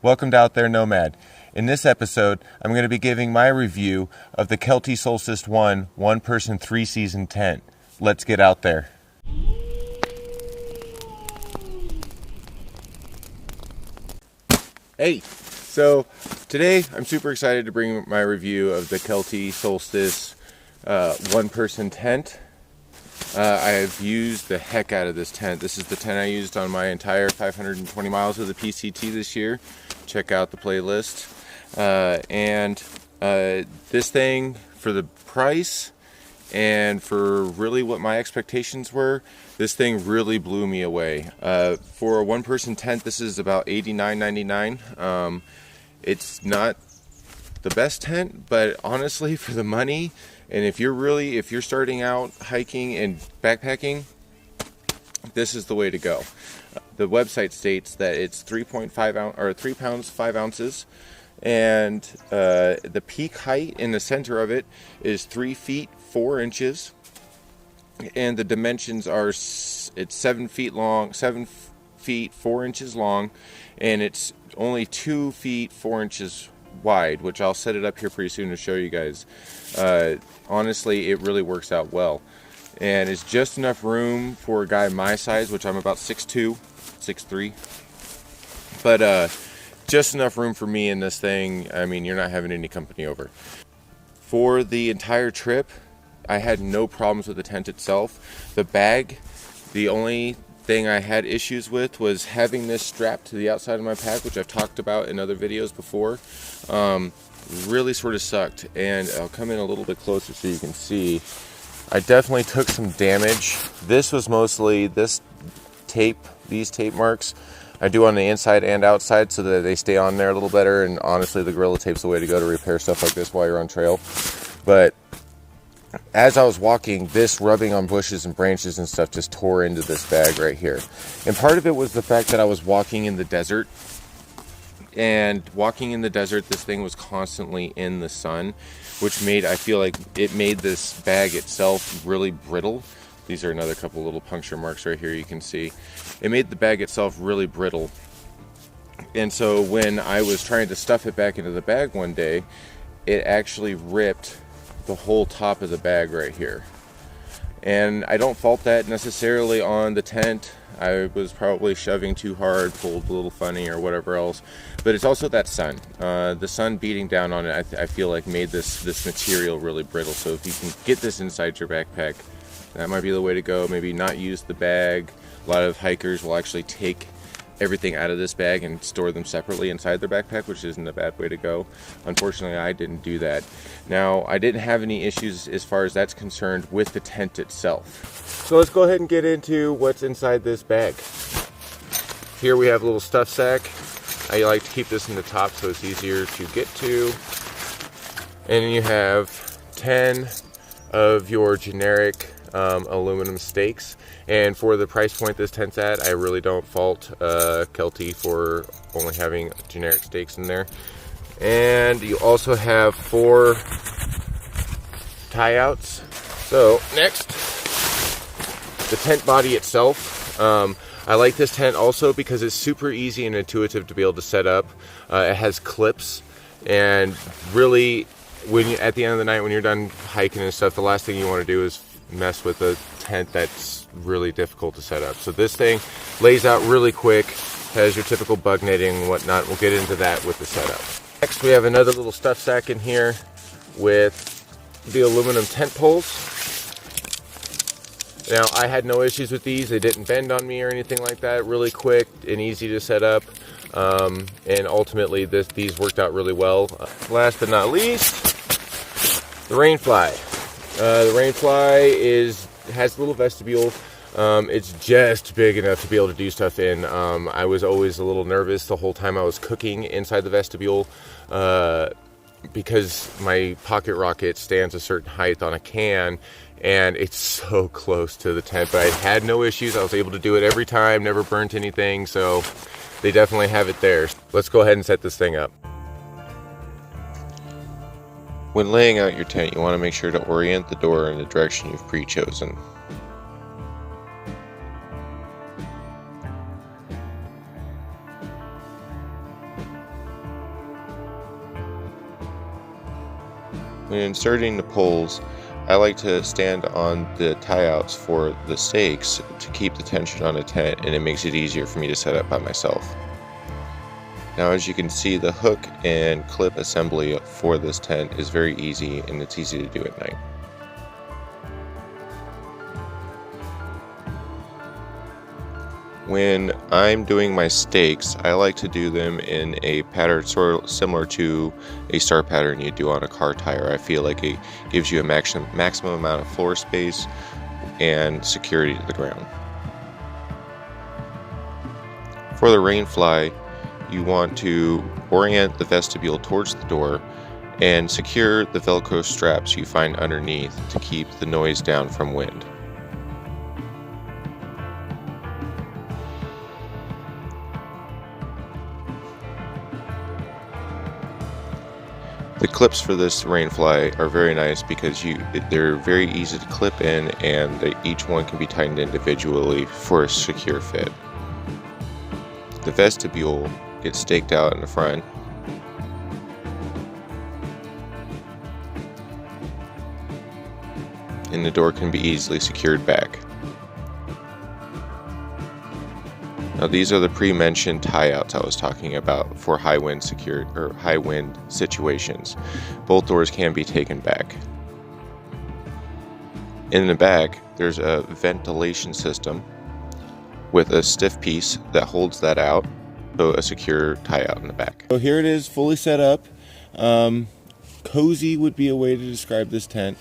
Welcome to Outtherenomad. In this episode, I'm going to be giving my review of the Kelty Solstice 1 one-person 3-season tent. Let's get out there. Hey, so today I'm super excited to bring my review of the Kelty Solstice one-person tent. I've used the heck out of this tent. This is the tent I used on my entire 520 miles of the P.C.T. this year. Check out the playlist. This thing, for the price and for really what my expectations were, this thing really blew me away. For a one-person tent, this is about $89.99. It's not the best tent, but honestly, for the money, and if you're starting out hiking and backpacking, this is the way to go. The website states that it's 3 pounds 5 ounces, and the peak height in the center of it is 3 feet 4 inches, and the dimensions are it's 7 feet long, 7 feet 4 inches long, and it's only 2 feet 4 inches wide, which I'll set it up here pretty soon to show you guys. Honestly, it really works out well, and it's just enough room for a guy my size, which I'm about 6'2", 6'3", but just enough room for me in this thing. I mean, you're not having any company over. For the entire trip, I had no problems with the tent itself. The bag, the only thing I had issues with was having this strapped to the outside of my pack, which I've talked about in other videos before. Really sort of sucked, and I'll come in a little bit closer so you can see. I definitely took some damage. This was mostly this tape, these tape marks I do on the inside and outside so that they stay on there a little better, and honestly the Gorilla Tape's the way to go to repair stuff like this while you're on trail. But as I was walking, this rubbing on bushes and branches and stuff just tore into this bag right here. And part of it was the fact that I was walking in the desert. And walking in the desert, this thing was constantly in the sun, which I feel like it made this bag itself really brittle. These are another couple little puncture marks right here you can see. It made the bag itself really brittle. And so when I was trying to stuff it back into the bag one day, it actually ripped the whole top of the bag right here. And I don't fault that necessarily on the tent. I was probably shoving too hard, pulled a little funny or whatever else. But it's also that sun. The sun beating down on it, I feel like made this material really brittle. So if you can get this inside your backpack, that might be the way to go. Maybe not use the bag. A lot of hikers will actually take everything out of this bag and store them separately inside their backpack, which isn't a bad way to go. Unfortunately, I didn't do that. Now, I didn't have any issues as far as that's concerned with the tent itself. So let's go ahead and get into what's inside this bag. Here we have a little stuff sack. I like to keep this in the top so it's easier to get to. And you have 10 of your generic aluminum stakes. And for the price point this tent's at, I really don't fault Kelty for only having generic stakes in there. And you also have 4 tie-outs. So next, the tent body itself. I like this tent also because it's super easy and intuitive to be able to set up. It has clips, and really, at the end of the night when you're done hiking and stuff, the last thing you want to do is mess with a tent that's really difficult to set up. So this thing lays out really quick, has your typical bug netting and whatnot. We'll get into that with the setup. Next, we have another little stuff sack in here with the aluminum tent poles. Now, I had no issues with these. They didn't bend on me or anything like that. Really quick and easy to set up. And ultimately, these worked out really well. Last but not least, the rainfly. The rainfly has a little vestibule. It's just big enough to be able to do stuff in. I was always a little nervous the whole time I was cooking inside the vestibule because my pocket rocket stands a certain height on a can, and it's so close to the tent. But I had no issues. I was able to do it every time, never burnt anything, so they definitely have it there. Let's go ahead and set this thing up. When laying out your tent, you want to make sure to orient the door in the direction you've pre-chosen. When inserting the poles, I like to stand on the tie-outs for the stakes to keep the tension on the tent, and it makes it easier for me to set up by myself. Now, as you can see, the hook and clip assembly for this tent is very easy, and it's easy to do at night. When I'm doing my stakes, I like to do them in a pattern sort of similar to a star pattern you do on a car tire. I feel like it gives you a maximum amount of floor space and security to the ground. For the rain fly, you want to orient the vestibule towards the door and secure the Velcro straps you find underneath to keep the noise down from wind. The clips for this rainfly are very nice because they're very easy to clip in, and each one can be tightened individually for a secure fit. The vestibule gets staked out in the front. And the door can be easily secured back. Now, these are the pre-mentioned tie-outs I was talking about for high wind situations. Both doors can be taken back. In the back, there's a ventilation system with a stiff piece that holds that out, so a secure tie-out in the back. So here it is, fully set up. Cozy would be a way to describe this tent.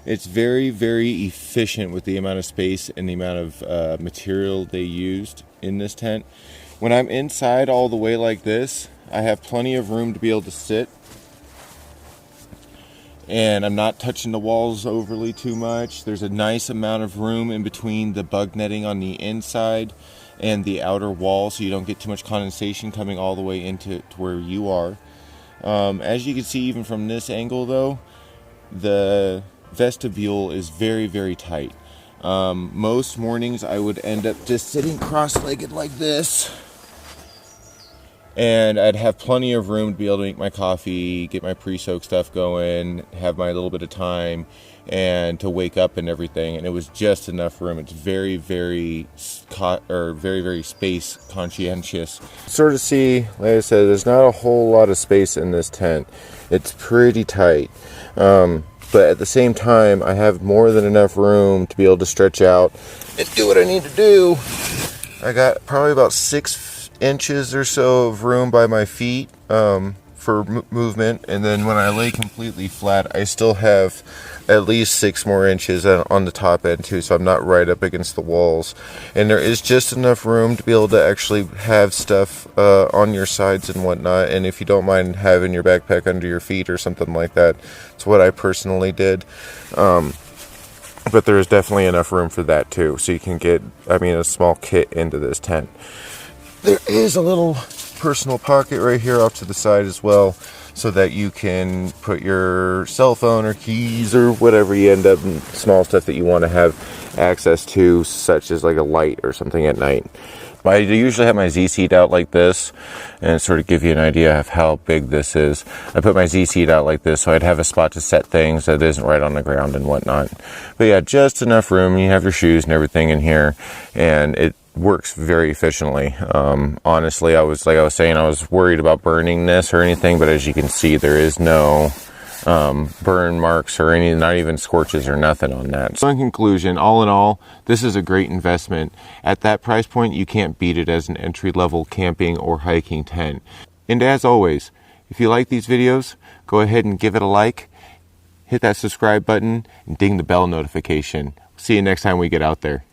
It's very, very efficient with the amount of space and the amount of material they used in this tent. When I'm inside all the way like this, I have plenty of room to be able to sit, and I'm not touching the walls overly too much. There's a nice amount of room in between the bug netting on the inside and the outer wall, so you don't get too much condensation coming all the way into where you are. As you can see, even from this angle though, the vestibule is very, very tight. Most mornings I would end up just sitting cross-legged like this, and I'd have plenty of room to be able to make my coffee, get my pre-soak stuff going, have my little bit of time, and to wake up and everything. And it was just enough room. It's very, very space conscientious. Sort of see, like I said, there's not a whole lot of space in this tent. It's pretty tight. But at the same time, I have more than enough room to be able to stretch out and do what I need to do. I got probably about 6 inches or so of room by my feet for movement. And then when I lay completely flat, I still have at least 6 more inches on the top end too, so I'm not right up against the walls. And there is just enough room to be able to actually have stuff on your sides and whatnot. And if you don't mind having your backpack under your feet or something like that, it's what I personally did. But there's definitely enough room for that too, so you can get, a small kit into this tent. There is a little personal pocket right here off to the side as well, so that you can put your cell phone or keys or whatever you end up, small stuff that you want to have access to, such as like a light or something at night. I usually have my Z-seat out like this, and sort of give you an idea of how big this is. I put my Z-seat out like this so I'd have a spot to set things that isn't right on the ground and whatnot. But yeah, just enough room. You have your shoes and everything in here, and it works very efficiently. Honestly, I was worried about burning this or anything, but as you can see, there is no burn marks or any, not even scorches or nothing on that. So in conclusion, all in all, this is a great investment. At that price point, you can't beat it as an entry-level camping or hiking tent. And as always, if you like these videos, go ahead and give it a like, hit that subscribe button, and ding the bell notification. See you next time we get out there.